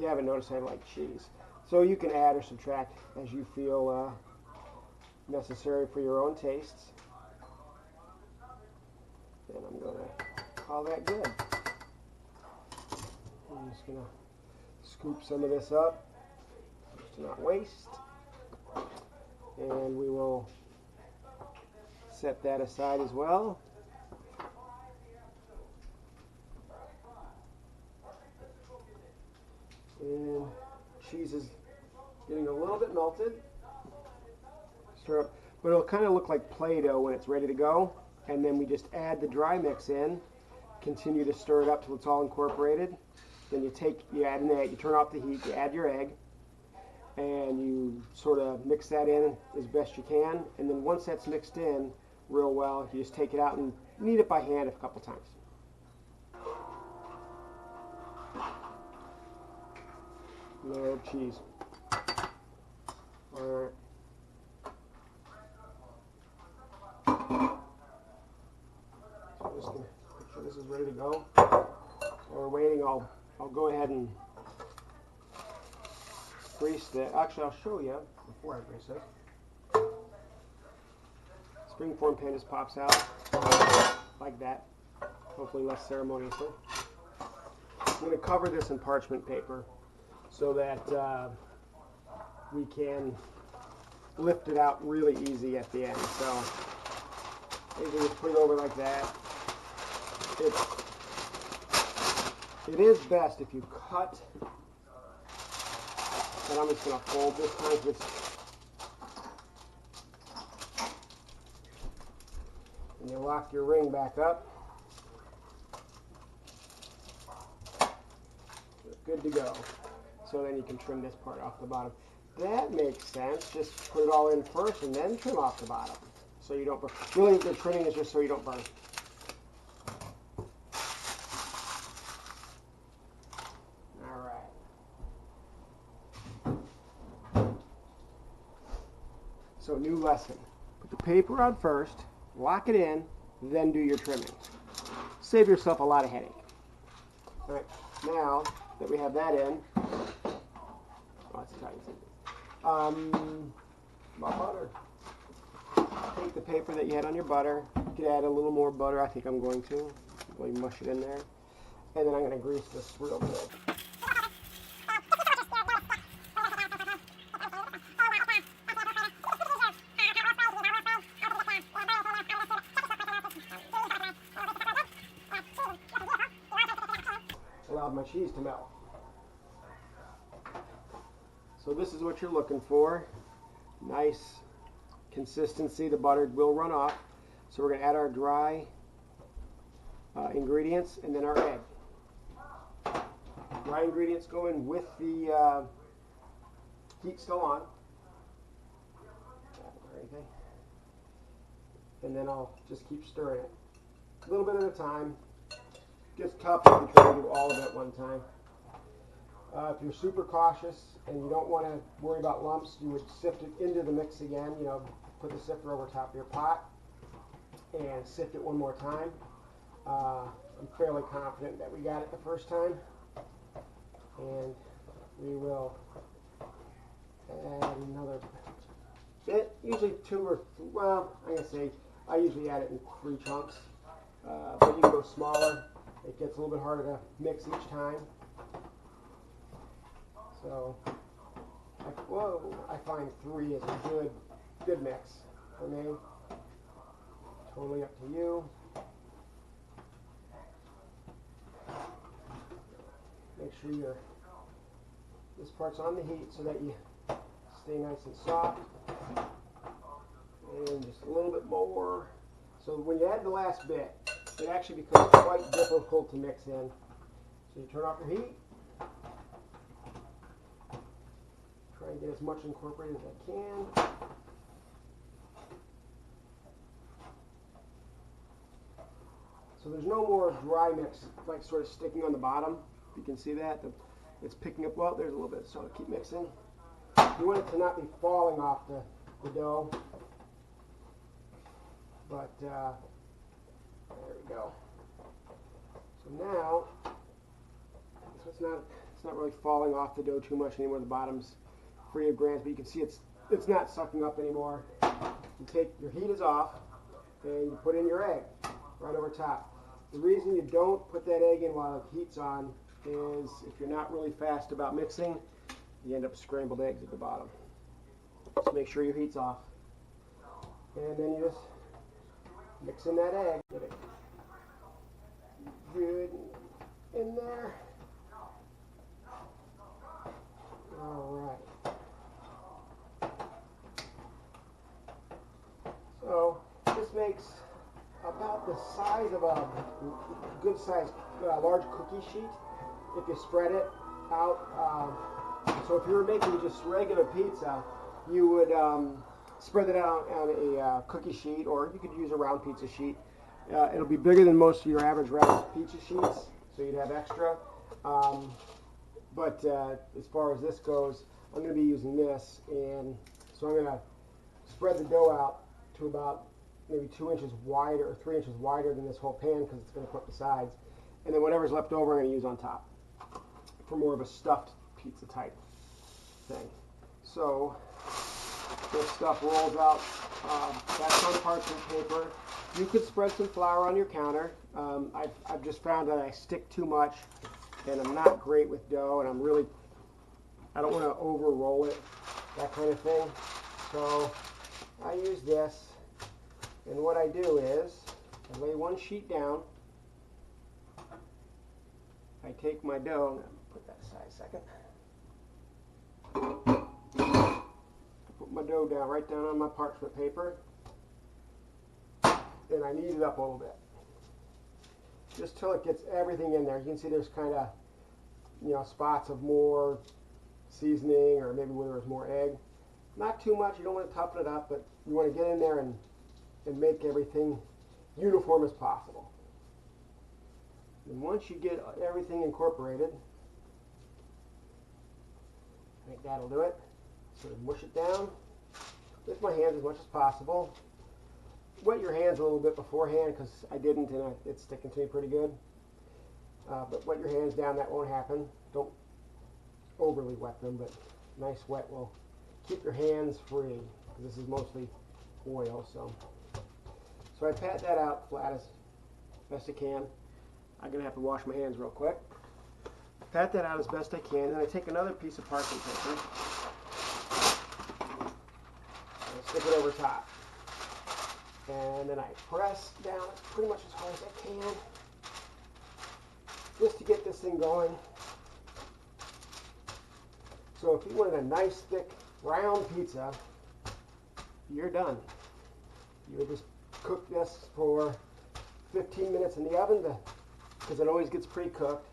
you haven't noticed, I like cheese. So you can add or subtract as you feel necessary for your own tastes. And I'm going to call that good. I'm just going to scoop some of this up just to not waste. And we will set that aside as well. And cheese is getting a little bit melted. Stir up, but it'll kind of look like Play-Doh when it's ready to go. And then we just add the dry mix in, continue to stir it up till it's all incorporated. Then you add an egg, you turn off the heat, you add your egg, and you sort of mix that in as best you can. And then once that's mixed in real well, you just take it out and knead it by hand a couple times. No cheese. All right. So just gonna make sure this is ready to go. While we're waiting, I'll go ahead and grease that. Actually, I'll show you before I grease it. Springform pan just pops out like that, hopefully less ceremoniously. I'm going to cover this in parchment paper so that we can lift it out really easy at the end. So you can just put it over like that. It is best if you cut, and I'm just going to fold this time. And you lock your ring back up. Good to go. So then you can trim this part off the bottom. That makes sense. Just put it all in first and then trim off the bottom so you don't burn. Really, the trimming is just so you don't burn. So new lesson. Put the paper on first, lock it in, then do your trimming. Save yourself a lot of headache. All right, now that we have that in, my butter. Take the paper that you had on your butter. You could add a little more butter. I think I'm going to. Really mush it in there. And then I'm going to grease this real good. Allowed my cheese to melt. So this is what you're looking for. Nice consistency. The butter will run off. So we're going to add our dry ingredients and then our egg. Dry ingredients go in with the heat still on. And then I'll just keep stirring it. A little bit at a time. Gets tough if you try to do all of it at one time. If you're super cautious and you don't want to worry about lumps, you would sift it into the mix again. You know, put the sifter over top of your pot and sift it one more time. I'm fairly confident that we got it the first time. And we will add another bit, usually 2 or 3, well, I'm going to say I usually add it in 3 chunks. But you can go smaller. It gets a little bit harder to mix each time. So, I find 3 is a good mix for me. Totally up to you. Make sure this part's on the heat so that you stay nice and soft. And just a little bit more. So when you add the last bit, it actually becomes quite difficult to mix in. So you turn off your heat. Try and get as much incorporated as I can. So there's no more dry mix, like sort of sticking on the bottom. You can see that. It's picking up well. There's a little bit, so keep mixing. You want it to not be falling off the dough. But there we go. So now, so it's not It's not really falling off the dough too much anymore. The bottom's free of grains, but you can see it's not sucking up anymore. Your heat is off, and you put in your egg right over top. The reason you don't put that egg in while the heat's on is if you're not really fast about mixing, you end up with scrambled eggs at the bottom. So make sure your heat's off. And then you just mix in that egg. Get it good in there. All right. So this makes about the size of a good sized large cookie sheet if you spread it out. So if you were making just regular pizza, you would spread it out on a cookie sheet, or you could use a round pizza sheet. It'll be bigger than most of your average round pizza sheets, so you'd have extra. But as far as this goes, I'm going to be using this, and so I'm going to spread the dough out to about maybe 2 inches wider or 3 inches wider than this whole pan, because it's going to cook the sides. And then whatever's left over, I'm going to use on top for more of a stuffed pizza type thing. So this stuff rolls out. That's on parchment paper. You could spread some flour on your counter. I've just found that I stick too much, and I'm not great with dough, and I don't want to over roll it, that kind of thing. So I use this, and what I do is I lay one sheet down. I take my dough, and put that aside a second. Put my dough down right down on my parchment paper, and I knead it up a little bit, just till it gets everything in there. You can see there's kind of, spots of more seasoning, or maybe where there's more egg. Not too much. You don't want to toughen it up, but you want to get in there and make everything uniform as possible. And once you get everything incorporated, I think that'll do it. Sort of mush it down with my hands as much as possible. Wet your hands a little bit beforehand, because I didn't, and it's sticking to me pretty good. But wet your hands down, that won't happen. Don't overly wet them, but nice wet will keep your hands free, because this is mostly oil. So I pat that out flat as best I can. I'm going to have to wash my hands real quick. Pat that out as best I can, and I take another piece of parchment paper and stick it over top. And then I press down pretty much as hard as I can, just to get this thing going. So if you wanted a nice thick round pizza, you're done. You would just cook this for 15 minutes in the oven, because it always gets pre-cooked.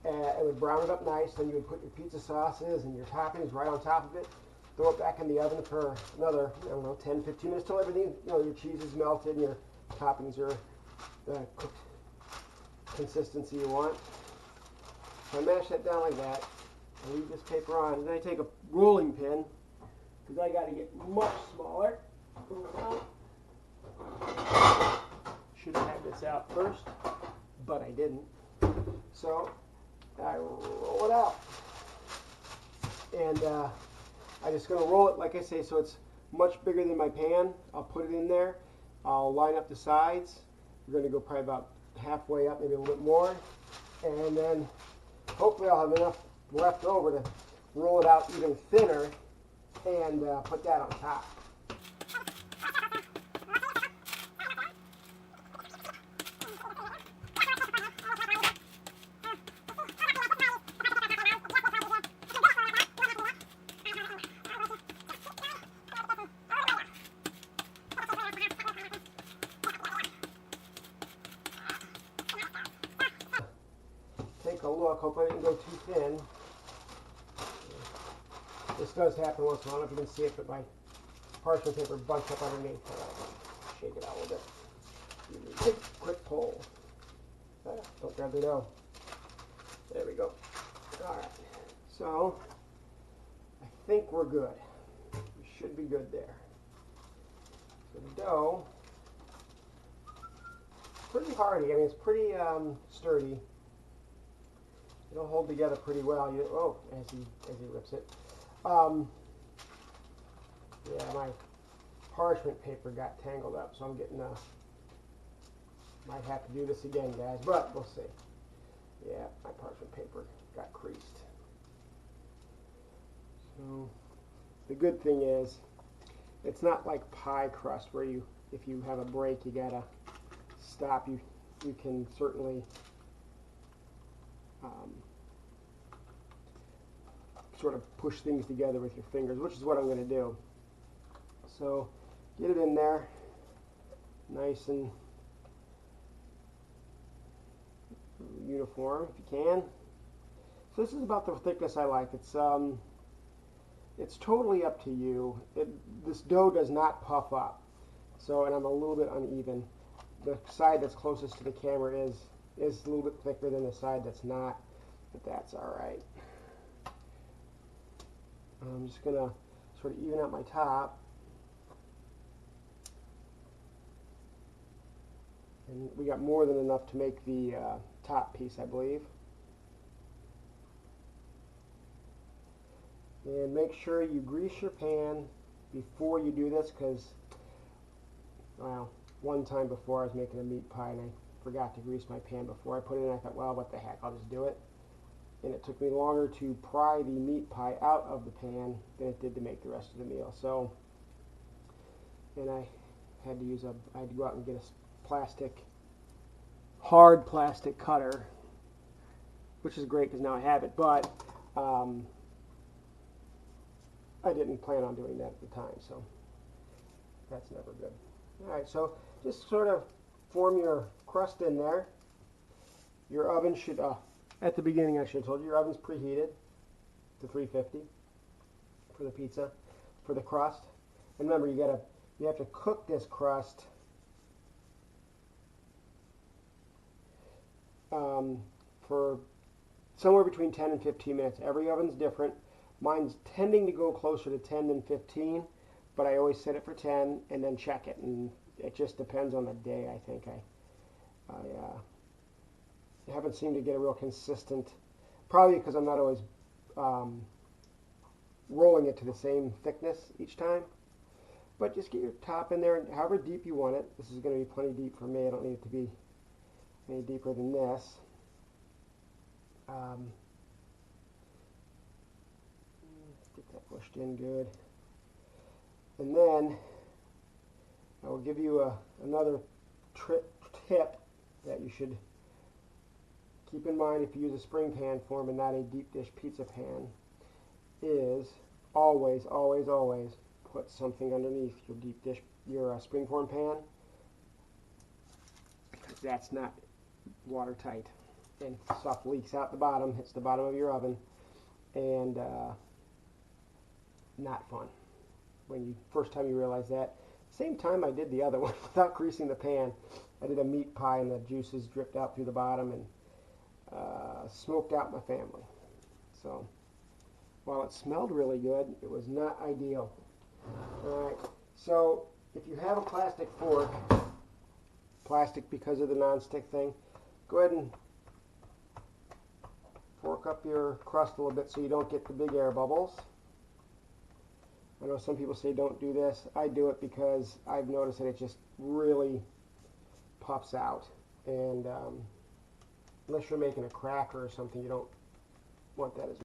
It would brown it up nice. Then you would put your pizza sauces and your toppings right on top of it. Throw it back in the oven for another, 10, 15 minutes till everything, your cheese is melted and your toppings are the cooked consistency you want. So I mash that down like that. I leave this paper on, and then I take a rolling pin, because I got to get much smaller. Should have had this out first, but I didn't. So I roll it out, and I'm just going to roll it, like I say, so it's much bigger than my pan. I'll put it in there. I'll line up the sides. We're going to go probably about halfway up, maybe a little bit more, and then hopefully I'll have enough left over to roll it out even thinner and put that on top. Take a look. Hope I didn't go too thin. This does happen once in a while. I don't know if you can see it, but my parchment paper bunched up underneath. Shake it out a little bit. Give me a quick pull. Don't grab the dough. There we go. All right. So I think we're good. We should be good there. So the dough, pretty hardy. I mean, it's pretty sturdy. It'll hold together pretty well. As he rips it. Yeah, my parchment paper got tangled up, so I'm getting might have to do this again, guys, but we'll see. Yeah, my parchment paper got creased. So the good thing is, it's not like pie crust where if you have a break, you gotta stop. You can certainly sort of push things together with your fingers, which is what I'm going to do. So get it in there, nice and uniform if you can. So this is about the thickness I like. It's totally up to you. This dough does not puff up, and I'm a little bit uneven. The side that's closest to the camera is a little bit thicker than the side that's not, but that's all right. I'm just gonna sort of even out my top, and we got more than enough to make the top piece, I believe. And make sure you grease your pan before you do this, because, well, one time before I was making a meat pie and I forgot to grease my pan before I put it in. I thought, well, what the heck, I'll just do it. And it took me longer to pry the meat pie out of the pan than it did to make the rest of the meal. So, and I had to go out and get a hard plastic cutter, which is great because now I have it, but I didn't plan on doing that at the time, so that's never good. All right, so just sort of form your crust in there. Your oven should, at the beginning I should have told you, your oven's preheated to 350 for the pizza, for the crust. And remember, you have to cook this crust for somewhere between 10 and 15 minutes. Every oven's different. Mine's tending to go closer to 10 than 15, but I always set it for 10 and then check it, and it just depends on the day. I think I haven't seemed to get a real consistent, probably because I'm not always rolling it to the same thickness each time. But just get your top in there, and however deep you want it. This is going to be plenty deep for me. I don't need it to be any deeper than this. Let's get that pushed in good. And then I will give you another tip that you should keep in mind if you use a spring pan form and not a deep dish pizza pan, is always, always, always put something underneath your spring form pan, because that's not watertight, and stuff leaks out the bottom, hits the bottom of your oven, and not fun when first time you realize that. Same time I did the other one without greasing the pan. I did a meat pie and the juices dripped out through the bottom and smoked out my family. So while it smelled really good, it was not ideal. Alright, so if you have a plastic fork, plastic because of the non-stick thing, go ahead and fork up your crust a little bit so you don't get the big air bubbles. I know some people say don't do this. I do it because I've noticed that it just really puffs out, and unless you're making a cracker or something, you don't want that as